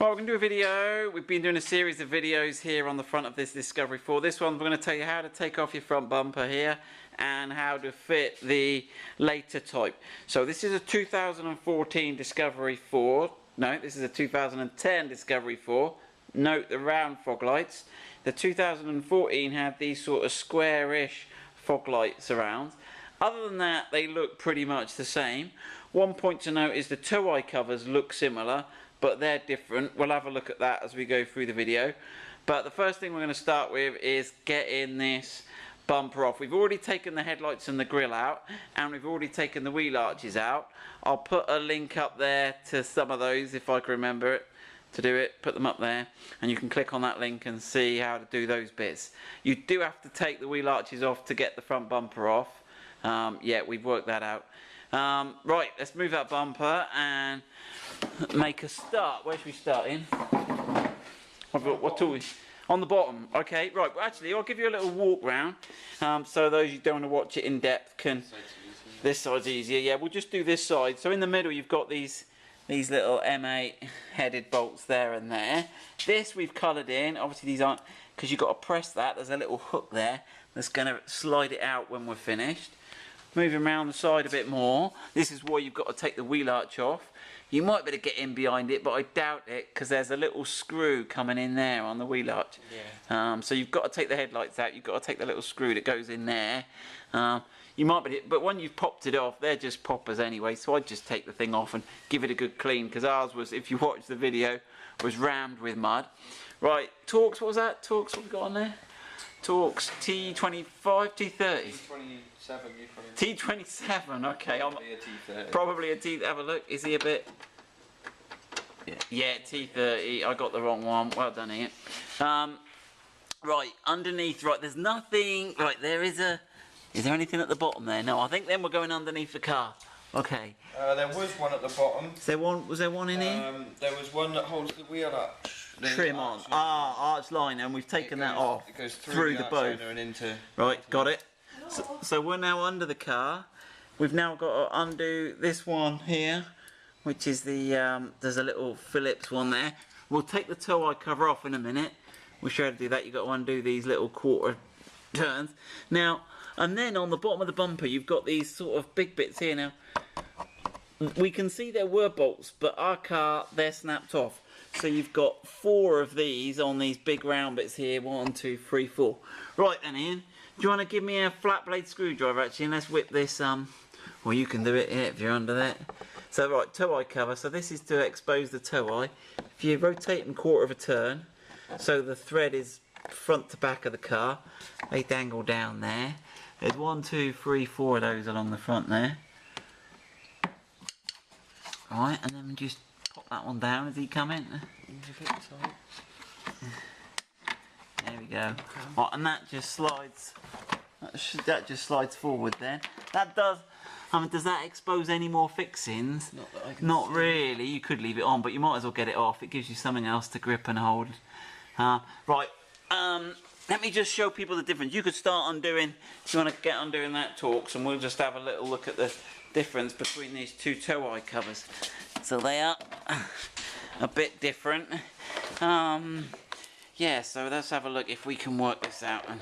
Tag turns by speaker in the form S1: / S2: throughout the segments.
S1: Well, we're going to do a video. We've been doing a series of videos here on the front of this Discovery 4. This one, we're going to tell you how to take off your front bumper here and how to fit the later type. So this is a 2014 Discovery 4. No, this is a 2010 Discovery 4. Note the round fog lights. The 2014 had these sort of squarish fog lights around. Other than that, they look pretty much the same. One point to note is the toe eye covers look similar, but they're different. We'll have a look at that as we go through the video. But the first thing we're going to start with is getting this bumper off. We've already taken the headlights and the grille out, and we've already taken the wheel arches out. I'll put a link up there to some of those if I can remember it to do it. Put them up there and you can click on that link and see how to do those bits. You do have to take the wheel arches off to get the front bumper off. Yeah, we've worked that out. Right, let's move that bumper and make a start. Where should we start in? What tool? On the bottom. Okay, right. Well, actually, I'll give you a little walk round. So those who don't want to watch it in depth can. This side's easier. Yeah, we'll just do this side. So in the middle, you've got these little M8 headed bolts there and there. This we've coloured in. Obviously, these aren't, because you've got to press that. There's a little hook there that's going to slide it out when we're finished. Moving around the side a bit more. This is why you've got to take the wheel arch off. You might be able to get in behind it, but I doubt it because there's a little screw coming in there on the wheel arch. Yeah. So you've got to take the headlights out. You've got to take the little screw that goes in there. You might be, but when you've popped it off, they're just poppers anyway. So I'd just take the thing off and give it a good clean, because ours was, if you watch the video, was rammed with mud. Right, Torx. What was that? Torx. What we got on there? Torx T25, T30. T27, okay. Probably a T30. Have a look. Is he a bit? Yeah, T30. I got the wrong one. Well done, Ian. Right, underneath. Right, there's nothing. Right, is there anything at the bottom there? No, I think then we're going underneath the car. Okay.
S2: There was one at the bottom.
S1: Was there one in here?
S2: There was one that holds the wheel arch.
S1: Trim on. Arch line, and we've taken that off.
S2: It goes
S1: through the both.
S2: And into.
S1: Right, got it. So we're now under the car. We've now got to undo this one here, which is the, there's a little Phillips one there. We'll take the toe eye cover off in a minute. We'll show you how to do that. You've got to undo these little quarter turns. Now, and then on the bottom of the bumper, you've got these sort of big bits here. Now, we can see there were bolts, but our car, they're snapped off. So you've got 4 of these on these big round bits here. 1, 2, 3, 4. Right then, Ian. Do you want to give me a flat blade screwdriver actually, and let's whip this, well, you can do it here if you're under that. So right, toe eye cover, so this is to expose the toe eye. If you rotate in quarter of a turn, so the thread is front to back of the car, they dangle down there. There's 1, 2, 3, 4 of those along the front there. Alright, and then just pop that one down as he come in. There we go. Right, and that just slides. That just slides forward. Then that does. Does that expose any more fixings?
S2: Not that I can
S1: Not
S2: see.
S1: really. You could leave it on, but you might as well get it off. It gives you something else to grip and hold. Right. Let me just show people the difference. You could start undoing. If you want to get undoing that Torx, and we'll just have a little look at the difference between these two toe eye covers. So they are a bit different. Yeah, so let's have a look if we can work this out and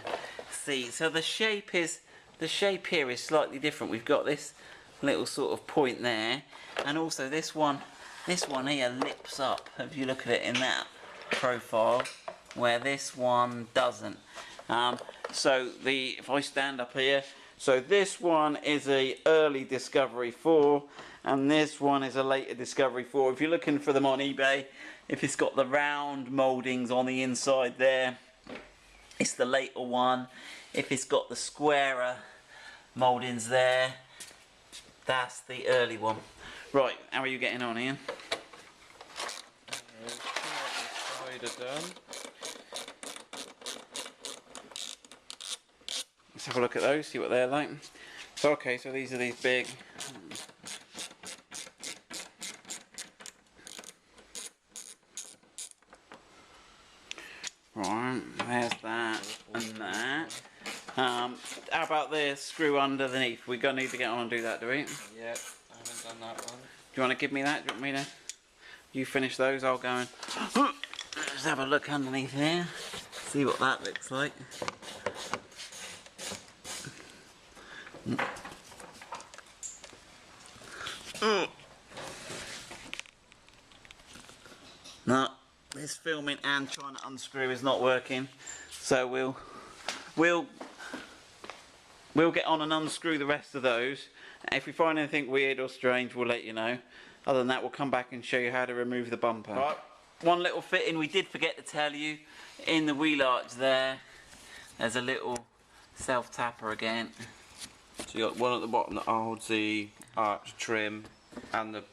S1: see. So the shape here is slightly different. We've got this little sort of point there, and also this one here lips up. If you look at it in that profile, where this one doesn't. So if I stand up here, so this one is a early Discovery 4, and this one is a later Discovery 4. If you're looking for them on eBay, if it's got the round mouldings on the inside there, it's the later one. If it's got the squarer mouldings there, that's the early one. Right, how are you getting on, Ian? Let's have a look at those, see what they're like. So okay, so these are these big. Right, there's that and that. How about this screw underneath? We're going to need to get on and do that, do we?
S2: Yeah, I haven't done that one.
S1: Do you want to give me that? Do you want me to you finish those, I'll go and just have a look underneath here, see what that looks like. No, this filming and trying to unscrew is not working, so we'll get on and unscrew the rest of those. If we find anything weird or strange, we'll let you know. Other than that, we'll come back and show you how to remove the bumper. Right, one little fitting we did forget to tell you. In the wheel arch there's a little self-tapper again.
S2: So you got one at the bottom that holds the arch trim and the...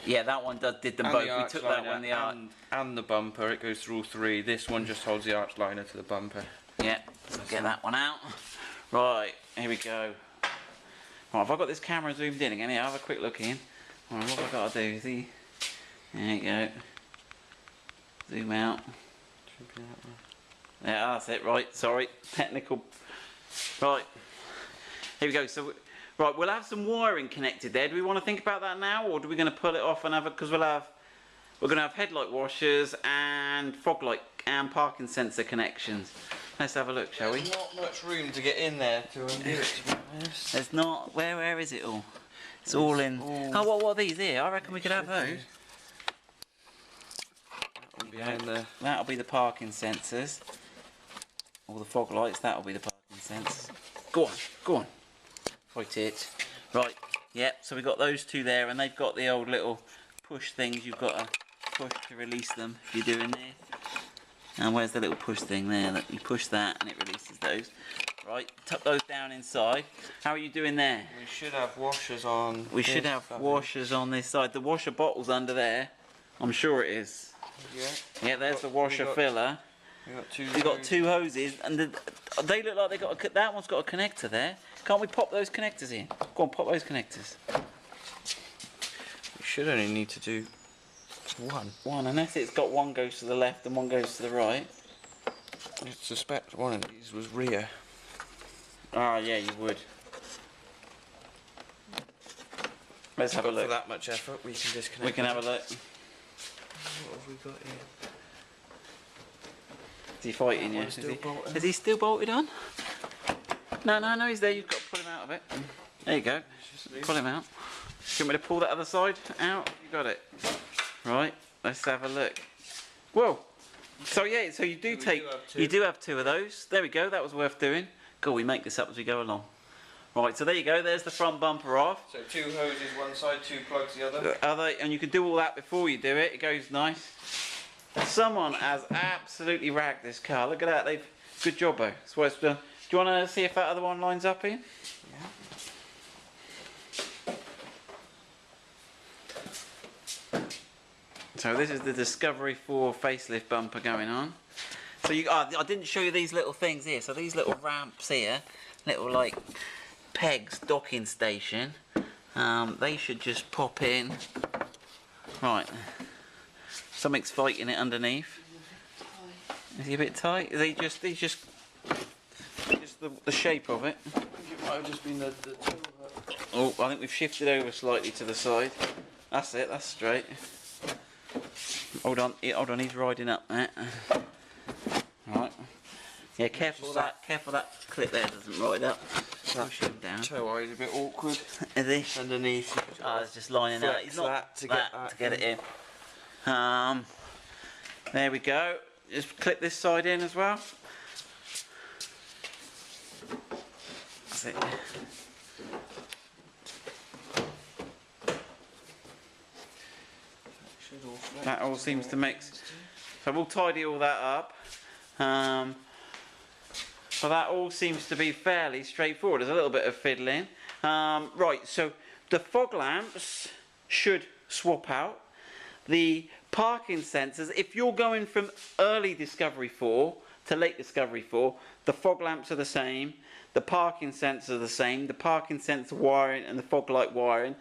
S1: Yeah, that one did them both. We took that one, the arch.
S2: And the bumper, it goes through all three. This one just holds the arch liner to the bumper.
S1: Yeah, so get that one out. Right, here we go. Right, have I got this camera zoomed in again? Yeah, have a quick look in. Right, what have I got to do? See? There you go. Zoom out. Yeah, that's it, right, sorry. Technical. Right, here we go. So, right, we'll have some wiring connected there. Do we want to think about that now, or are we going to pull it off and have it? Because we're going to have headlight washers and fog light and parking sensor connections. Let's have a look, shall we?
S2: There's not much room to get in there to undo it, to be honest.
S1: There's not. Where is it all? It's all in. Oh, what are these here? I reckon we could have those.
S2: Behind the...
S1: That'll be the parking sensors. All the fog lights, that'll be the parking sensors. Go on, go on. Fight it. Right, yep, so we've got those two there, and they've got the old little push things you've got to push to release them if you're doing this. And where's the little push thing there? That you push that and it releases those. Right, tuck those down inside. How are you doing there?
S2: We should have washers on.
S1: We should have washers on this side. The washer bottle's under there. I'm sure it is.
S2: Yeah.
S1: Yeah, there's the washer filler.
S2: We've
S1: got two hoses, and they look like they got that one's got a connector there. Can't we pop those connectors in? Go on, pop those connectors.
S2: We should only need to do one.
S1: Unless it's got one goes to the left and one goes to the right.
S2: I suspect one of these was rear.
S1: Ah, yeah, you would. Let's have a look.
S2: For that much effort, we can disconnect.
S1: We can have a look.
S2: What have we got here?
S1: Is he fighting you? Is he still bolted on? No, he's there. You've got to pull him out of it. There you go. Pull him out. Do you want me to pull that other side out? You got it. Right, let's have a look. Whoa. So yeah, so you do have two of those. There we go. That was worth doing. Cool. We make this up as we go along. Right, so there you go. There's the front bumper off.
S2: So two hoses one side, two plugs the other.
S1: And you can do all that before you do it. It goes nice. Someone has absolutely ragged this car. Look at that. Good job, though. That's what it's done. Do you want to see if that other one lines up in? Yeah. So this is the Discovery 4 facelift bumper going on. So I didn't show you these little things here. So these little ramps here, little like pegs, docking station. They should just pop in. Right. Something's fighting it underneath. Is he a bit tight? Is he just the shape of it?
S2: I think it might have just been the
S1: Oh, I think we've shifted over slightly to the side. That's it, that's straight. Hold on, he's riding up there. Right. Yeah, careful that clip there doesn't ride up. Push him down.
S2: toe eye is a bit awkward.
S1: Is he?
S2: Underneath.
S1: Oh, it's just lining out. He's not
S2: that to get
S1: it in. There we go. Just clip this side in as well. That's it. That all seems to mix. So we'll tidy all that up. So that all seems to be fairly straightforward. There's a little bit of fiddling. Right, so the fog lamps should swap out. The parking sensors, if you're going from early Discovery 4 to late Discovery 4, the fog lamps are the same, the parking sensors are the same, the parking sensor wiring and the fog light wiring.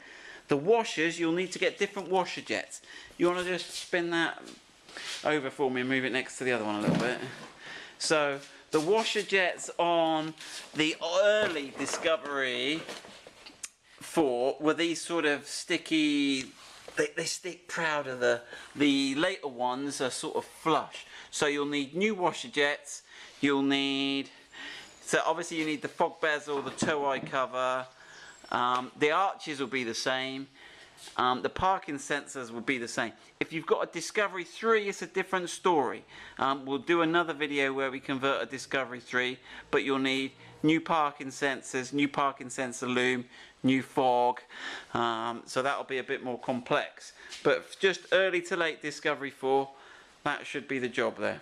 S1: The washers, you'll need to get different washer jets. You want to just spin that over for me and move it next to the other one a little bit. So the washer jets on the early Discovery 4 were these sort of sticky they stick prouder. The later ones are sort of flush. So you'll need new washer jets. You'll need, so obviously you need the fog bezel, the tow eye cover. The arches will be the same. The parking sensors will be the same. If you've got a Discovery 3, it's a different story. We'll do another video where we convert a Discovery 3, but you'll need new parking sensors, new parking sensor loom, new fog. So that'll be a bit more complex. But just early to late Discovery 4, that should be the job there.